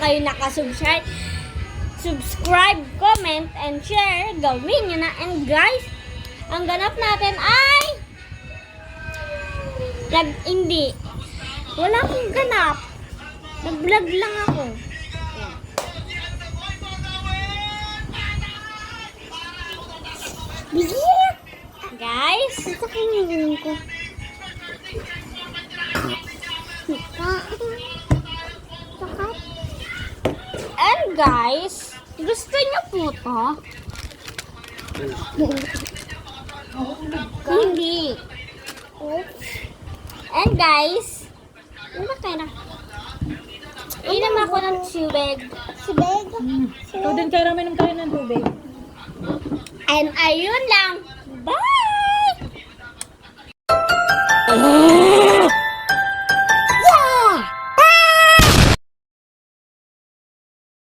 kayo nakasubscribe, comment, and share, gawin nyo na. And guys, ang ganap natin ay hindi. Wala akong ganap. Nag-vlog lang ako. Yeah. Guys, ito kinigin ko. And guys, gusto niyo po to? Hindi. And guys, ano kaya na? Inom ako ng tubig. Tubig? Ikaw din karami ng kayo ng tubig. And ayun lang. Bye!